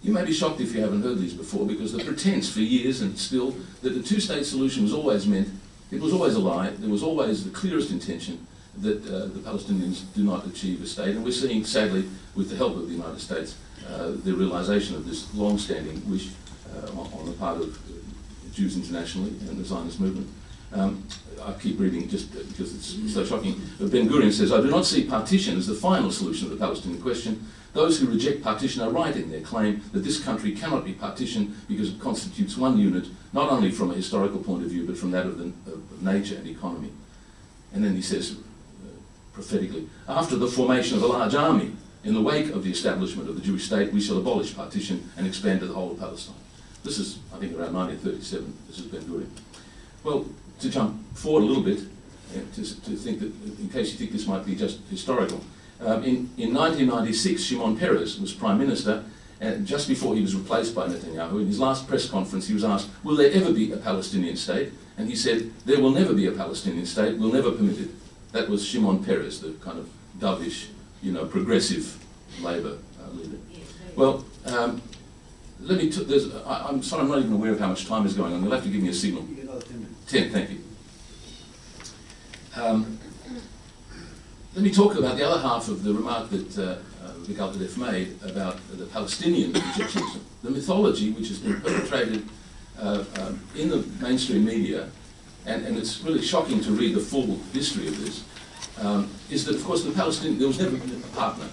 You may be shocked if you haven't heard these before, because the pretense for years and still that the two-state solution was always meant, it was always a lie, there was always the clearest intention that the Palestinians do not achieve a state, and we're seeing, sadly, with the help of the United States, the realisation of this long-standing wish on the part of Jews internationally and the Zionist movement. I keep reading just because it's so shocking. But Ben-Gurion says, "I do not see partition as the final solution of the Palestinian question. Those who reject partition are right in their claim that this country cannot be partitioned because it constitutes one unit, not only from a historical point of view, but from that of nature and economy." And then he says, prophetically, "After the formation of a large army, in the wake of the establishment of the Jewish state, we shall abolish partition and expand to the whole of Palestine." This is, I think, around 1937. This is Ben-Gurion. Well, to jump forward a little bit, to think that, in case you think this might be just historical, in 1996, Shimon Peres was Prime Minister, and just before he was replaced by Netanyahu. In his last press conference, he was asked, "Will there ever be a Palestinian state?" And he said, "There will never be a Palestinian state. We'll never permit it." That was Shimon Peres, the kind of dovish, progressive Labour leader. Well, I'm sorry, I'm not even aware of how much time is going on. You'll have to give me a signal. You get another 10 minutes. 10, thank you. Let me talk about the other half of the remark that Vigaltadef made about the Palestinian rejectionism. The mythology which has been perpetrated in the mainstream media, and it's really shocking to read the full history of this, is that, of course, there was never a partner.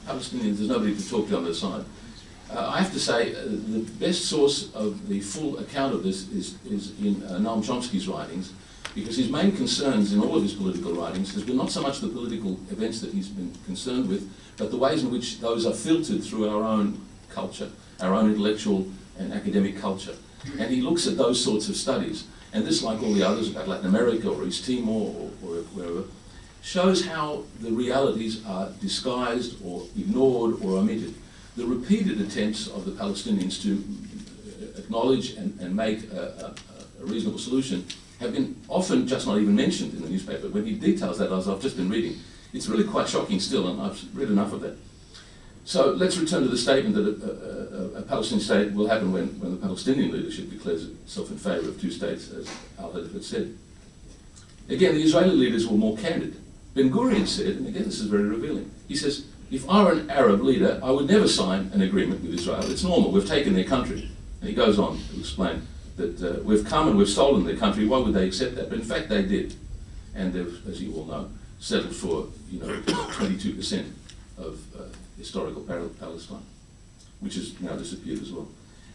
Palestinians, there's nobody to talk to on their side. I have to say, the best source of the full account of this is in Noam Chomsky's writings, because his main concerns in all of his political writings has been not so much the political events that he's been concerned with, but the ways in which those are filtered through our own culture, our own intellectual and academic culture. And he looks at those sorts of studies. And this, like all the others about Latin America or East Timor or wherever, shows how the realities are disguised or ignored or omitted. The repeated attempts of the Palestinians to acknowledge and make a reasonable solution have been often just not even mentioned in the newspaper. When he details that, as I've just been reading, it's really quite shocking still, and I've read enough of that. So let's return to the statement that a Palestinian state will happen when the Palestinian leadership declares itself in favour of two states, as Al-Hadith had said. Again, the Israeli leaders were more candid. Ben-Gurion said, and again this is very revealing, he says, "If I were an Arab leader, I would never sign an agreement with Israel. It's normal, we've taken their country." And he goes on to explain that we've come and we've stolen their country, why would they accept that? But in fact they did. And they've, as you all know, settled for 22% of historical Palestine, which has now disappeared as well.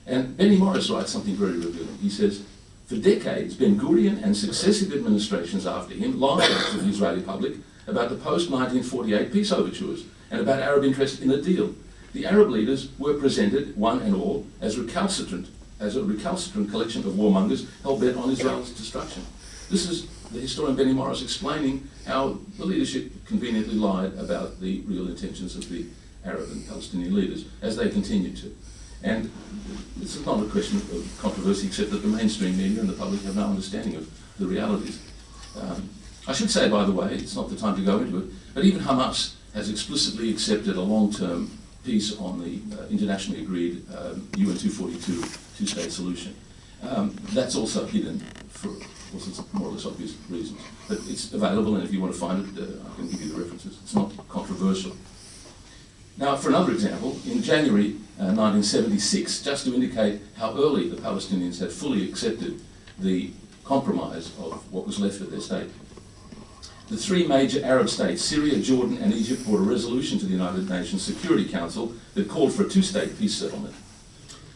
And Benny Morris writes something very revealing. He says, "For decades, Ben-Gurion and successive administrations after him lied to the Israeli public about the post-1948 peace overtures and about Arab interest in a deal. The Arab leaders were presented, one and all, as a recalcitrant collection of warmongers hell-bent on Israel's destruction." This is the historian Benny Morris explaining how the leadership conveniently lied about the real intentions of the Arab and Palestinian leaders, as they continued to. And this is not a question of controversy, except that the mainstream media and the public have no understanding of the realities. I should say, by the way, it's not the time to go into it, but even Hamas has explicitly accepted a long-term peace on the internationally agreed UN 242 two-state solution. That's also hidden for more or less obvious reasons. But it's available, and if you want to find it, I can give you the references. It's not controversial. Now, for another example, in January 1976, just to indicate how early the Palestinians had fully accepted the compromise of what was left of their state, the three major Arab states, Syria, Jordan and Egypt, brought a resolution to the United Nations Security Council that called for a two-state peace settlement.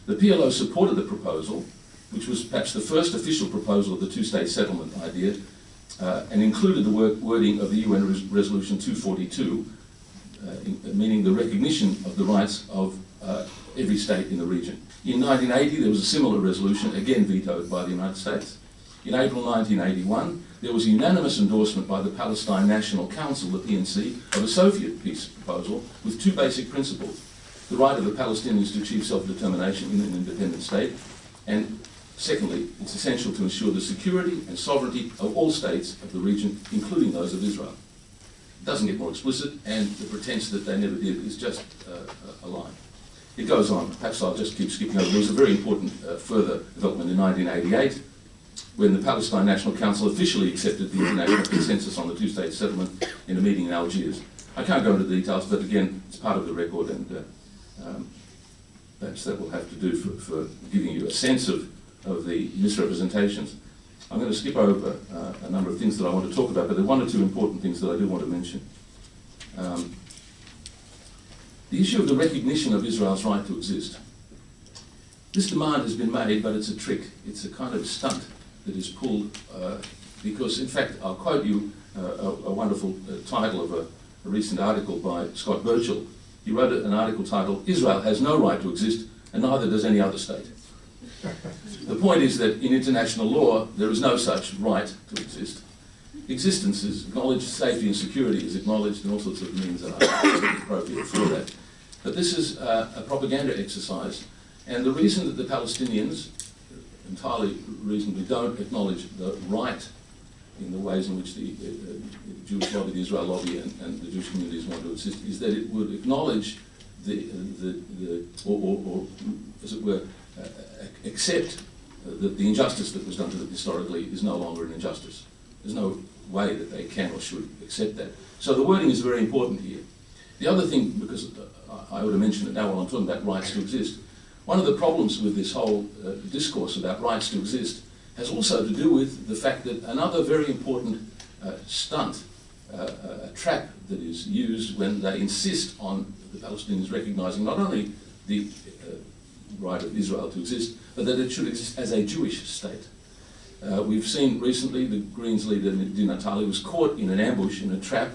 The PLO supported the proposal, which was perhaps the first official proposal of the two-state settlement idea, and included the wording of the UN Resolution 242, meaning the recognition of the rights of every state in the region. In 1980, there was a similar resolution, again vetoed by the United States. In April 1981, there was a unanimous endorsement by the Palestine National Council, the PNC, of a Soviet peace proposal with two basic principles: the right of the Palestinians to achieve self-determination in an independent state, and secondly, it's essential to ensure the security and sovereignty of all states of the region, including those of Israel. It doesn't get more explicit, and the pretense that they never did is just a lie. It goes on. Perhaps I'll just keep skipping over. There was a very important further development in 1988 when the Palestine National Council officially accepted the international consensus on the two-state settlement in a meeting in Algiers. I can't go into the details, but again, it's part of the record, and perhaps that will have to do for giving you a sense of the misrepresentations. I'm going to skip over a number of things that I want to talk about, but there are one or two important things that I do want to mention. The issue of the recognition of Israel's right to exist. This demand has been made, but it's a trick. It's a kind of stunt that is pulled because, in fact, I'll quote you a wonderful title of a recent article by Scott Burchell. He wrote an article titled, "Israel has no right to exist, and neither does any other state." The point is that in international law, there is no such right to exist. Existence is acknowledged, safety and security is acknowledged, and all sorts of means are appropriate for that. But this is a propaganda exercise, and the reason that the Palestinians entirely reasonably don't acknowledge the right in the ways in which the Jewish lobby, the Israel lobby, and the Jewish communities want to exist is that it would acknowledge or as it were, accept that the injustice that was done to them historically is no longer an injustice. There's no way that they can or should accept that. So the wording is very important here. The other thing, because I ought to mention it now while I'm talking about rights to exist, one of the problems with this whole discourse about rights to exist has also to do with the fact that another very important stunt, a trap that is used when they insist on the Palestinians recognising not only the right of Israel to exist, but that it should exist as a Jewish state. We've seen recently the Greens leader, Di Natale, was caught in an ambush, in a trap,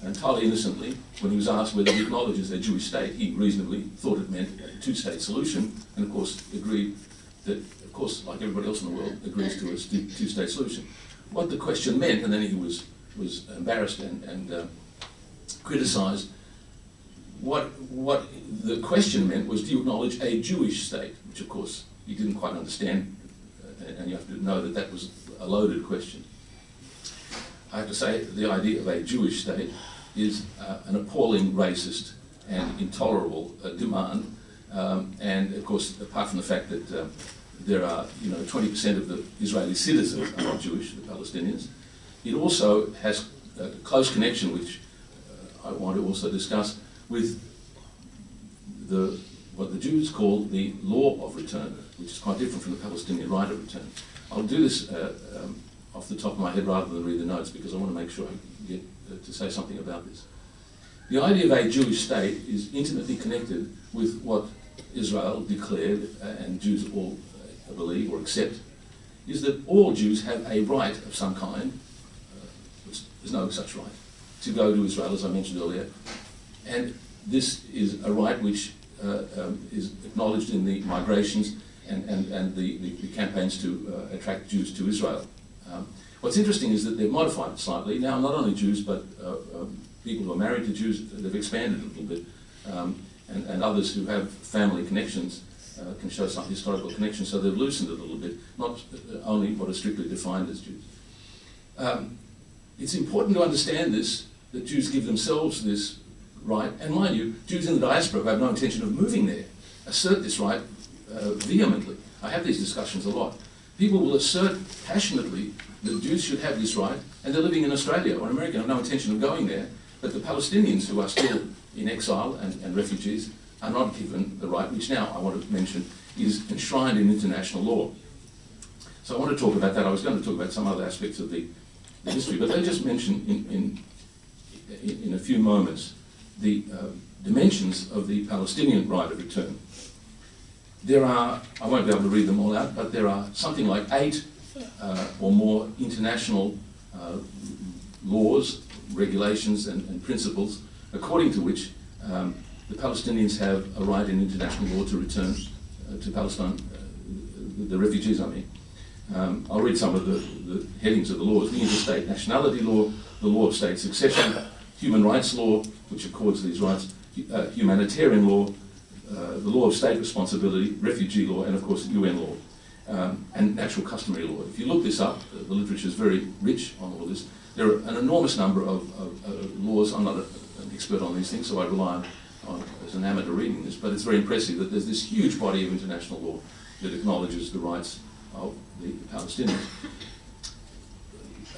entirely innocently. When he was asked whether he acknowledges a Jewish state, he reasonably thought it meant a two-state solution, and of course agreed that, of course, like everybody else in the world, agrees to a two-state solution. What the question meant, and then he was embarrassed and criticised, what the question meant was, do you acknowledge a Jewish state? Which, of course, he didn't quite understand, and you have to know that that was a loaded question. I have to say, the idea of a Jewish state is an appalling, racist, and intolerable demand. And of course, apart from the fact that there are, 20% of the Israeli citizens are not Jewish, the Palestinians, it also has a close connection, which I want to also discuss, with what the Jews call the law of return, which is quite different from the Palestinian right of return. I'll do this off the top of my head rather than read the notes, because I want to make sure I get to say something about this. The idea of a Jewish state is intimately connected with what Israel declared, and Jews all believe or accept, is that all Jews have a right of some kind, there's no such right, to go to Israel, as I mentioned earlier. And this is a right which is acknowledged in the migrations and the campaigns to attract Jews to Israel. What's interesting is that they've modified it slightly. Now, not only Jews, but people who are married to Jews, they've expanded it a little bit. And others who have family connections can show some historical connections, so they've loosened it a little bit, not only what are strictly defined as Jews. It's important to understand this, that Jews give themselves this right, and mind you, Jews in the diaspora who have no intention of moving there assert this right vehemently. I have these discussions a lot. People will assert passionately that Jews should have this right, and they're living in Australia or America and have no intention of going there, but the Palestinians who are still in exile and refugees are not given the right, which now I want to mention is enshrined in international law. So I want to talk about that. I was going to talk about some other aspects of the history, but let me just mention in a few moments the dimensions of the Palestinian right of return. There are, I won't be able to read them all out, but there are something like 8 or more international laws, regulations and principles according to which the Palestinians have a right in international law to return to Palestine, the refugees I mean. I'll read some of the headings of the laws: the interstate nationality law, the law of state succession, human rights law, which accords these rights, humanitarian law, the law of state responsibility, refugee law, and of course UN law, and natural customary law. If you look this up, the literature is very rich on all this. There are an enormous number of laws. I'm not an expert on these things, so I rely on as an amateur reading this, but it's very impressive that there's this huge body of international law that acknowledges the rights of the Palestinians.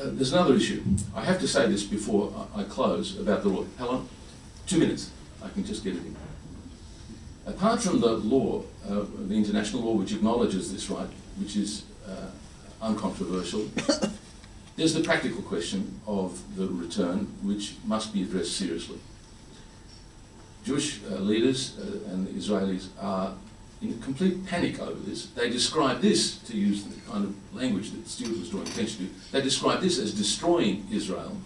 There's another issue. I have to say this before I close about the law. Helen, 2 minutes. I can just get it in. Apart from the law, the international law which acknowledges this right, which is uncontroversial, there's the practical question of the return, which must be addressed seriously. Jewish leaders and the Israelis are in complete panic over this. They describe this, to use the kind of language that Stuart was drawing attention to, they describe this as destroying Israel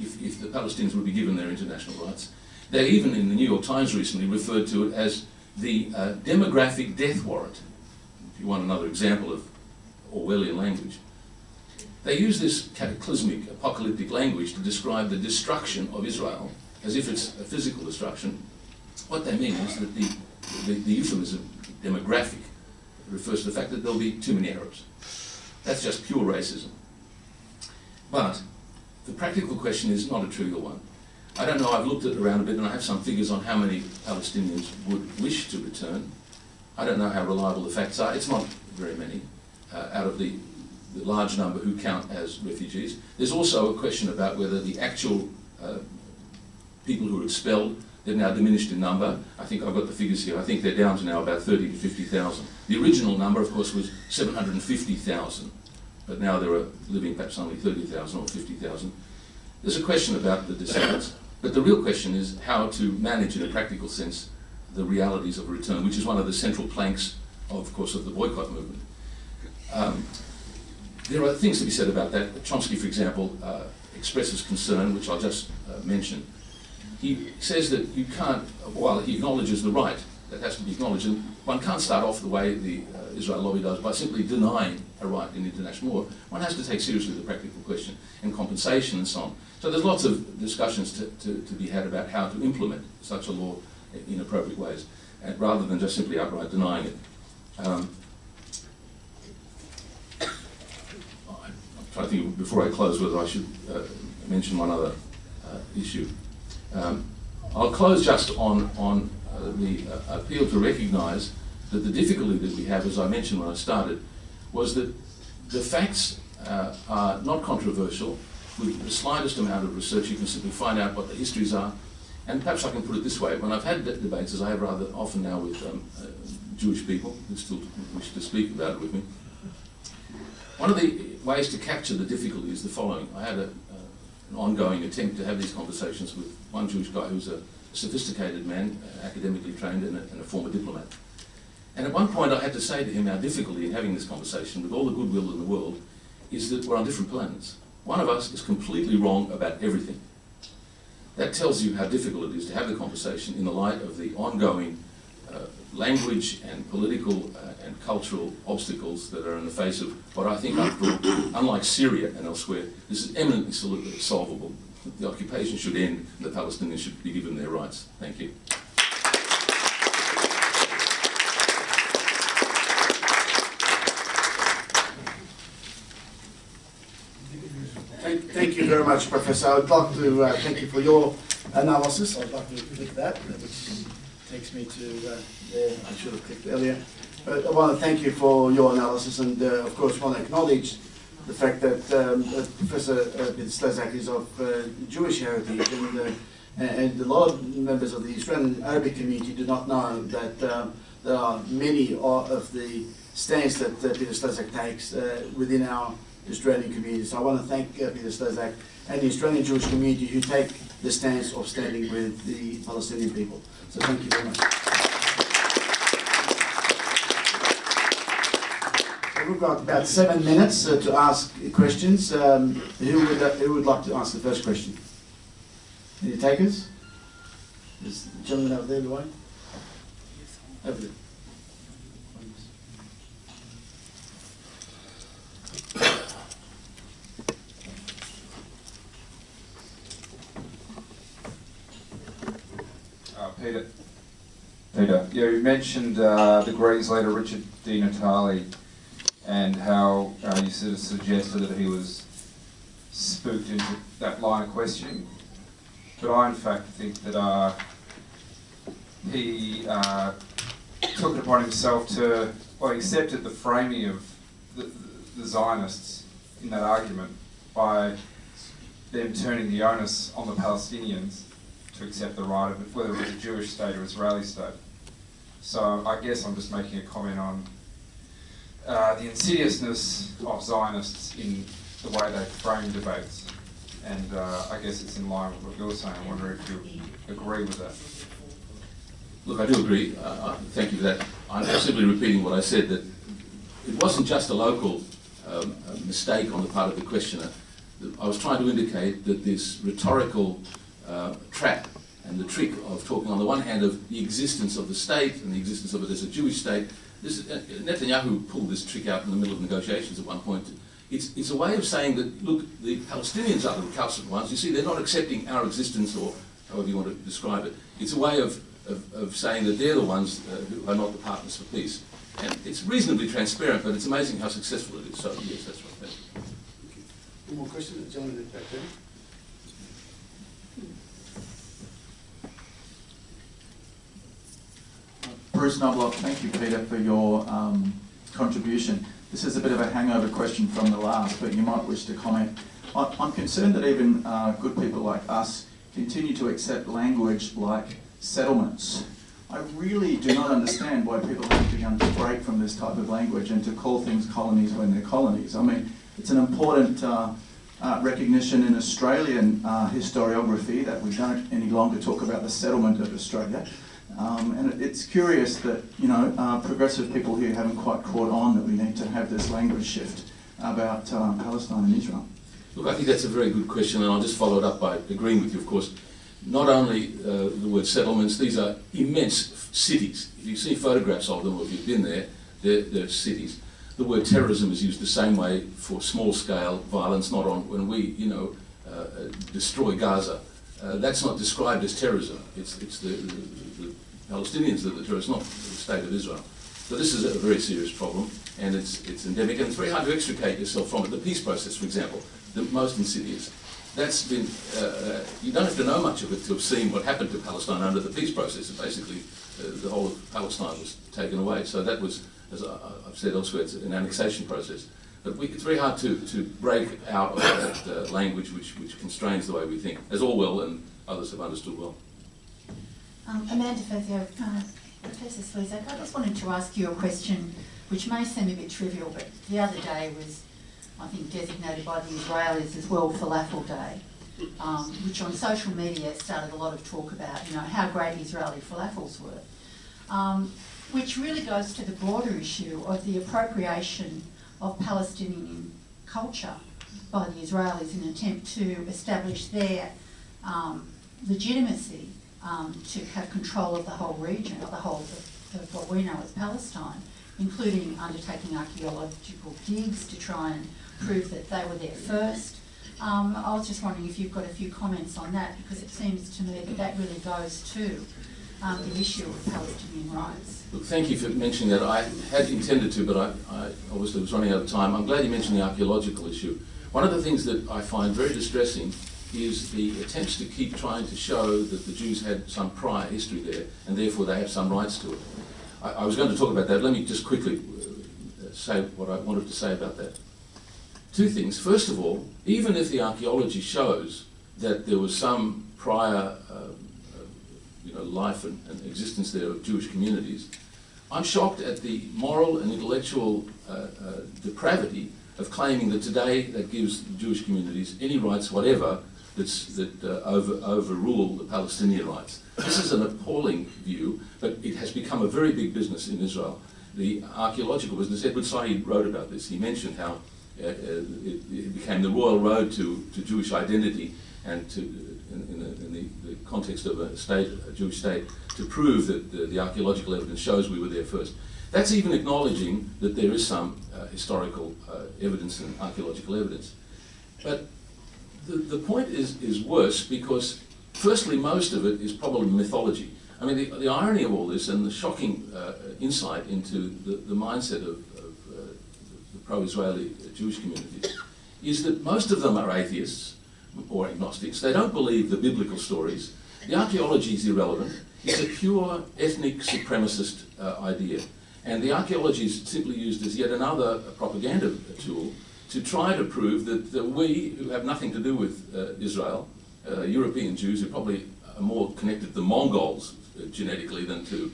if the Palestinians would be given their international rights. They even, in the New York Times recently, referred to it as the demographic death warrant, if you want another example of Orwellian language. They use this cataclysmic, apocalyptic language to describe the destruction of Israel as if it's a physical destruction. What they mean is that the euphemism, demographic, refers to the fact that there'll be too many Arabs. That's just pure racism. But the practical question is not a trivial one. I don't know, I've looked at around a bit and I have some figures on how many Palestinians would wish to return. I don't know how reliable the facts are. It's not very many out of the large number who count as refugees. There's also a question about whether the actual people who are expelled, they've now diminished in number. I think I've got the figures here. I think they're down to now about 30 to 50,000. The original number, of course, was 750,000, but now there are living perhaps only 30,000 or 50,000. There's a question about the descendants, but the real question is how to manage in a practical sense the realities of a return, which is one of the central planks, of course, of the boycott movement. There are things to be said about that. Chomsky, for example, expresses concern, which I'll just mention. He says that you can't, while he acknowledges the right, that has to be acknowledged, and one can't start off the way the Israel lobby does by simply denying a right in international law. One has to take seriously the practical question and compensation and so on. So there's lots of discussions to be had about how to implement such a law in appropriate ways, rather than just simply outright denying it. I'm trying to think before I close whether I should mention one other issue. I'll close just on the appeal to recognise that the difficulty that we have, as I mentioned when I started, was that the facts are not controversial. With the slightest amount of research, you can simply find out what the histories are. And perhaps I can put it this way: when I've had debates, as I have rather often now with Jewish people who still wish to speak about it with me, one of the ways to capture the difficulty is the following. I had an ongoing attempt to have these conversations with one Jewish guy who's a sophisticated man, academically trained and a former diplomat. And at one point I had to say to him, our difficulty in having this conversation, with all the goodwill in the world, is that we're on different planets. One of us is completely wrong about everything. That tells you how difficult it is to have the conversation in the light of the ongoing language and political and cultural obstacles that are in the face of what I think, after all, unlike Syria and elsewhere, this is eminently solvable. The occupation should end and the Palestinians should be given their rights. Thank you. Thank you very much, Professor. I would like to thank you for your analysis. I'd like to click that, which takes me to there. I should have clicked earlier. But I want to thank you for your analysis, and of course want to acknowledge the fact that Professor Peter Slezak is of Jewish heritage, and a lot of members of the Australian Arabic community do not know that there are many of the stands that Peter Slezak takes within our Australian community. So I want to thank Peter Slezak and the Australian Jewish community who take the stance of standing with the Palestinian people. So thank you very much. So we've got about 7 minutes to ask questions. Who would like to ask the first question? Any takers? Is the gentleman over there the way? Over there. Peter, you mentioned the Greens leader Richard Di Natale, and how you sort of suggested that he was spooked into that line of questioning. But I in fact think that he took it upon himself to, well, he accepted the framing of the Zionists in that argument by them turning the onus on the Palestinians to accept the right of it, whether it was a Jewish state or Israeli state. So I guess I'm just making a comment on the insidiousness of Zionists in the way they frame debates. And I guess it's in line with what you're saying. I wonder if you agree with that. Look, I do agree. Thank you for that. I'm simply repeating what I said, that it wasn't just a local mistake on the part of the questioner. I was trying to indicate that this rhetorical trap and the trick of talking on the one hand of the existence of the state and the existence of it as a Jewish state, Netanyahu pulled this trick out in the middle of negotiations at one point. It's a way of saying that, look, the Palestinians are the recalcitrant ones. You see, they're not accepting our existence, or however you want to describe it. It's a way of saying that they're the ones who are not the partners for peace. And it's reasonably transparent, but it's amazing how successful it is. So, yes, that's right. Thank you. One more question, the gentleman back there. Bruce Knobloch, thank you, Peter, for your contribution. This is a bit of a hangover question from the last, but you might wish to comment. I'm concerned that even good people like us continue to accept language like settlements. I really do not understand why people have begun to break from this type of language and to call things colonies when they're colonies. I mean, it's an important recognition in Australian historiography that we don't any longer talk about the settlement of Australia. And it's curious that, you know, progressive people here haven't quite caught on that we need to have this language shift about Palestine and Israel. Look, I think that's a very good question, and I'll just follow it up by agreeing with you, of course. Not only the word settlements, these are immense cities. If you see photographs of them, or if you've been there, they're cities. The word terrorism is used the same way for small-scale violence, not on when we, you know, destroy Gaza. That's not described as terrorism. It's the Palestinians that are the terrorists, not the state of Israel. So this is a very serious problem, and it's endemic, and it's very hard to extricate yourself from it. The peace process, for example, the most insidious. That's been, you don't have to know much of it to have seen what happened to Palestine under the peace process. Basically, the whole of Palestine was taken away. So that was, as I've said elsewhere, it's an annexation process. But it's very hard to break out of that language which constrains the way we think, as Orwell and others have understood well. Amanda Fazio, Professor Slezak, I just wanted to ask you a question which may seem a bit trivial, but the other day was, I think, designated by the Israelis as World Falafel Day, which on social media started a lot of talk about, you know, how great Israeli falafels were, which really goes to the broader issue of the appropriation of Palestinian culture by the Israelis in an attempt to establish their legitimacy to have control of the whole region, of the whole of what we know as Palestine, including undertaking archaeological digs to try and prove that they were there first. I was just wondering if you've got a few comments on that, because it seems to me that that really goes to the issue of Palestinian rights. Look, thank you for mentioning that. I had intended to, but I obviously was running out of time. I'm glad you mentioned the archaeological issue. One of the things that I find very distressing is the attempts to keep trying to show that the Jews had some prior history there, and therefore they have some rights to it. I was going to talk about that. Let me just quickly say what I wanted to say about that. Two things. First of all, even if the archaeology shows that there was some prior life and existence there of Jewish communities, I'm shocked at the moral and intellectual depravity of claiming that today that gives the Jewish communities any rights whatever that overrule the Palestinian rights. This is an appalling view, but it has become a very big business in Israel. The archaeological business, Edward Said wrote about this. He mentioned how it became the royal road to Jewish identity and to, in the context of a Jewish state, to prove that the archaeological evidence shows we were there first. That's even acknowledging that there is some historical evidence and archaeological evidence. But the point is worse because, firstly, most of it is probably mythology. I mean, the irony of all this and the shocking insight into the mindset of the pro-Israeli Jewish communities is that most of them are atheists or agnostics. They don't believe the biblical stories. The archaeology is irrelevant. is a pure ethnic supremacist idea. And the archaeology is simply used as yet another propaganda tool to try to prove that we, who have nothing to do with Israel, European Jews, who probably are more connected to the Mongols genetically than to...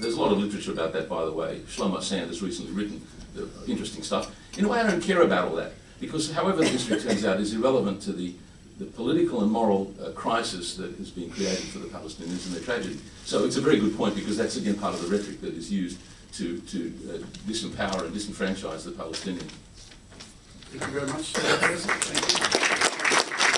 There's a lot of literature about that, by the way. Shlomo Sand has recently written interesting stuff. In a way, I don't care about all that, because however the history turns out is irrelevant to the political and moral crisis that has been created for the Palestinians and their tragedy. So it's a very good point, because that's again part of the rhetoric that is used to disempower and disenfranchise the Palestinians. Thank you very much. Thank you.